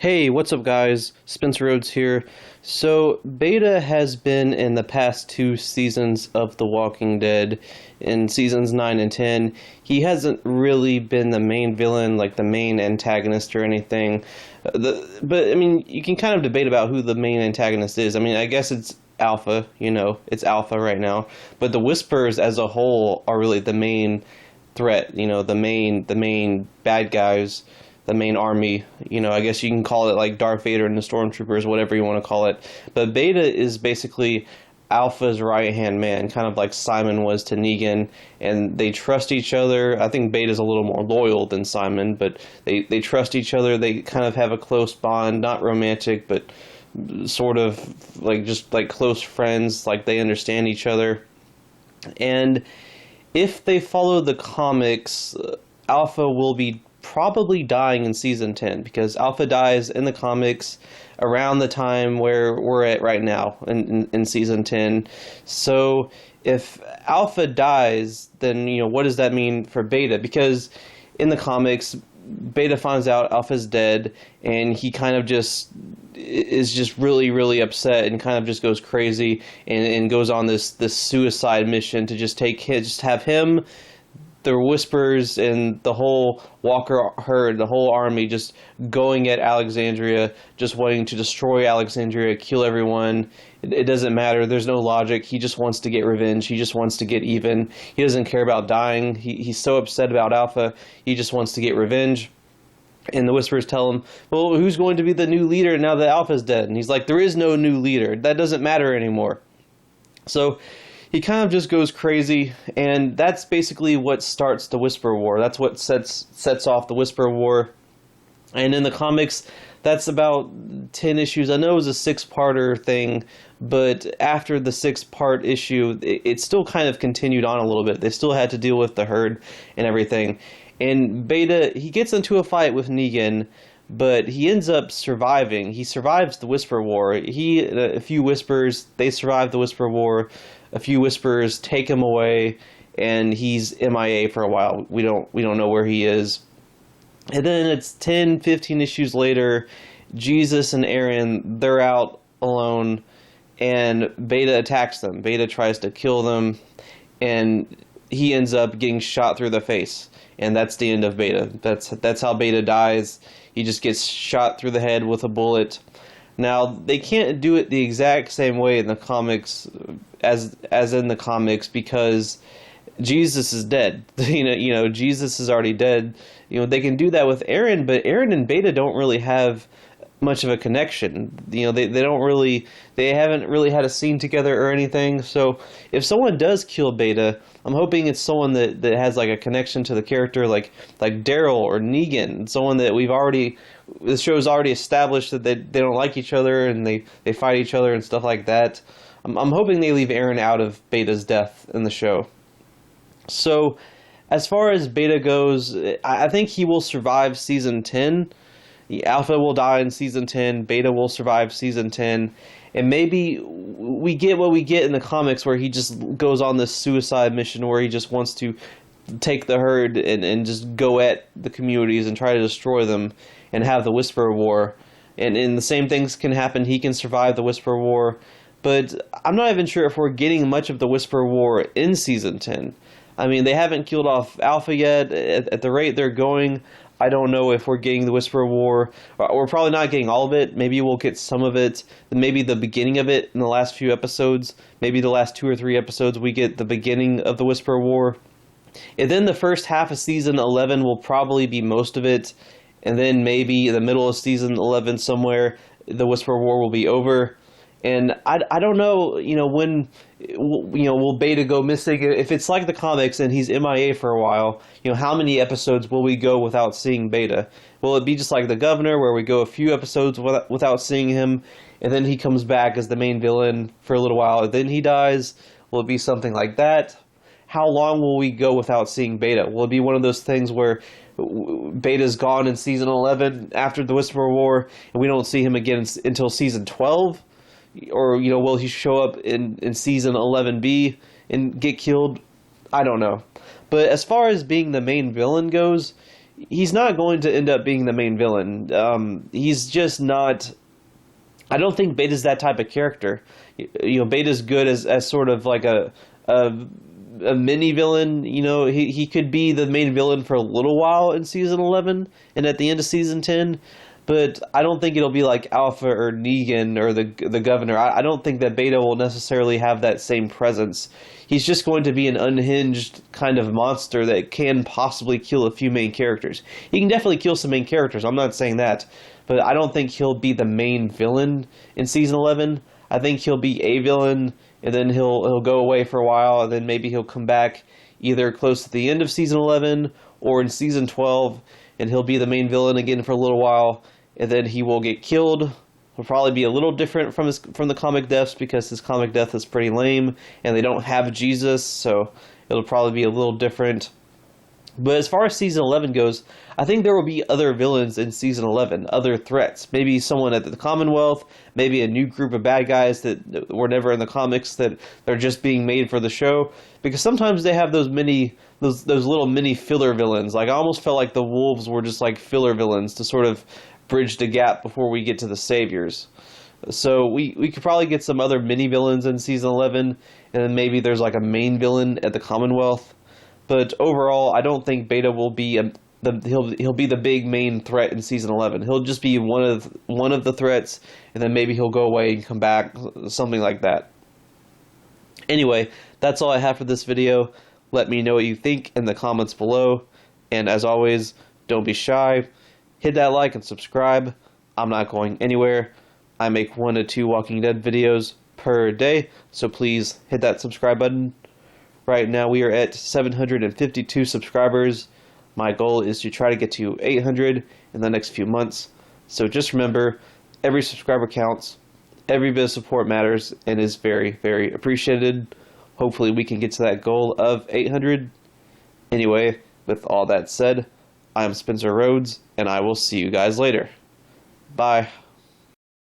Hey, what's up, guys? Spencer Rhodes here. So, Beta has been in the past two seasons of The Walking Dead, in seasons 9 and 10. He hasn't really been the main villain, like the main antagonist or anything. But, I mean, you can kind of debate about who the main antagonist is. I mean, I guess it's Alpha, it's Alpha right now. But the Whisperers as a whole are really the main threat, the main bad guys, the main army. I guess you can call it like Darth Vader and the Stormtroopers, whatever you want to call it. But Beta is basically Alpha's right-hand man, kind of like Simon was to Negan, and they trust each other. I think Beta's a little more loyal than Simon, but they trust each other. They kind of have a close bond, not romantic, but sort of like just like close friends, like they understand each other. And if they follow the comics, Alpha will be probably dying in season 10 because Alpha dies in the comics around the time where we're at right now in season 10. So if Alpha dies, then what does that mean for Beta? Because in the comics, Beta finds out Alpha's dead, and he kind of just is just really, really upset and kind of just goes crazy and goes on this suicide mission to just have him, the Whisperers, and the whole Walker herd, the whole army, just going at Alexandria, just wanting to destroy Alexandria, kill everyone. It doesn't matter. There's no logic. He just wants to get revenge. He just wants to get even. He doesn't care about dying. He's so upset about Alpha. He just wants to get revenge. And the Whisperers tell him, well, who's going to be the new leader now that Alpha's dead? And he's like, there is no new leader. That doesn't matter anymore. So he kind of just goes crazy, and that's basically what starts the Whisper War. That's what sets off the Whisper War. And in the comics, that's about 10 issues. I know it was a six-parter thing, but after the six-part issue, it still kind of continued on a little bit. They still had to deal with the herd and everything. And Beta, he gets into a fight with Negan, but he ends up surviving. He survives the Whisper War. He and a few Whispers, they survive the Whisper War. A few Whispers take him away, and he's MIA for a while. We don't know where he is. And then it's 10, 15 issues later, Jesus and Aaron, they're out alone, and Beta attacks them. Beta tries to kill them, and he ends up getting shot through the face. And that's the end of Beta. That's how Beta dies. He just gets shot through the head with a bullet. Now, they can't do it the exact same way in the comics as in the comics because Jesus is dead. Jesus is already dead. They can do that with Aaron, but Aaron and Beta don't really have much of a connection. They haven't really had a scene together or anything. So if someone does kill Beta, I'm hoping it's someone that has like a connection to the character, like Daryl or Negan, someone that the show's already established that they don't like each other and they fight each other and stuff like that. I'm hoping they leave Aaron out of Beta's death in the show. So as far as Beta goes, I think he will survive season 10. Alpha will die in season 10, Beta will survive season 10, and maybe we get what we get in the comics where he just goes on this suicide mission where he just wants to take the herd and just go at the communities and try to destroy them and have the Whisper War. And the same things can happen. He can survive the Whisper War, but I'm not even sure if we're getting much of the Whisper War in season 10. I mean, they haven't killed off Alpha yet. At the rate they're going, I don't know if we're getting the Whisper War. We're probably not getting all of it. Maybe we'll get some of it. Maybe the beginning of it in the last few episodes. Maybe the last 2 or 3 episodes we get the beginning of the Whisper War. And then the first half of season 11 will probably be most of it. And then maybe in the middle of season 11 somewhere, the Whisper War will be over. And I don't know, when, will Beta go missing? If it's like the comics and he's MIA for a while, how many episodes will we go without seeing Beta? Will it be just like The Governor, where we go a few episodes without seeing him, and then he comes back as the main villain for a little while, and then he dies? Will it be something like that? How long will we go without seeing Beta? Will it be one of those things where Beta's gone in season 11 after the Whisper War, and we don't see him again until season 12? Or, will he show up in season 11B and get killed? I don't know. But as far as being the main villain goes, he's not going to end up being the main villain. He's just not. I don't think Beta's that type of character. Beta's good as sort of like a mini villain. He could be the main villain for a little while in season 11 and at the end of season 10. But I don't think it'll be like Alpha or Negan or the Governor. I don't think that Beta will necessarily have that same presence. He's just going to be an unhinged kind of monster that can possibly kill a few main characters. He can definitely kill some main characters, I'm not saying that. But I don't think he'll be the main villain in season 11. I think he'll be a villain, and then he'll go away for a while, and then maybe he'll come back either close to the end of season 11 or in season 12, and he'll be the main villain again for a little while, and then he will get killed. He'll probably be a little different from the comic deaths because his comic death is pretty lame, and they don't have Jesus, so it'll probably be a little different. But as far as season 11 goes, I think there will be other villains in season 11, other threats. Maybe someone at the Commonwealth, maybe a new group of bad guys that were never in the comics that they're just being made for the show. Because sometimes they have those little mini filler villains. Like I almost felt like the Wolves were just like filler villains to sort of bridge the gap before we get to the Saviors. So we could probably get some other mini villains in season 11, and then maybe there's like a main villain at the Commonwealth. But overall, I don't think Beta will be he'll be the big main threat in season 11. He'll just be one of the threats, and then maybe he'll go away and come back, something like that. Anyway, that's all I have for this video. Let me know what you think in the comments below, and as always, don't be shy. Hit that like and subscribe. I'm not going anywhere. I make 1 to 2 Walking Dead videos per day, so please hit that subscribe button. Right now we are at 752 subscribers. My goal is to try to get to 800 in the next few months. So just remember, every subscriber counts, every bit of support matters, and is very, very appreciated. Hopefully we can get to that goal of 800. Anyway, with all that said, I'm Spencer Rhodes, and I will see you guys later. Bye.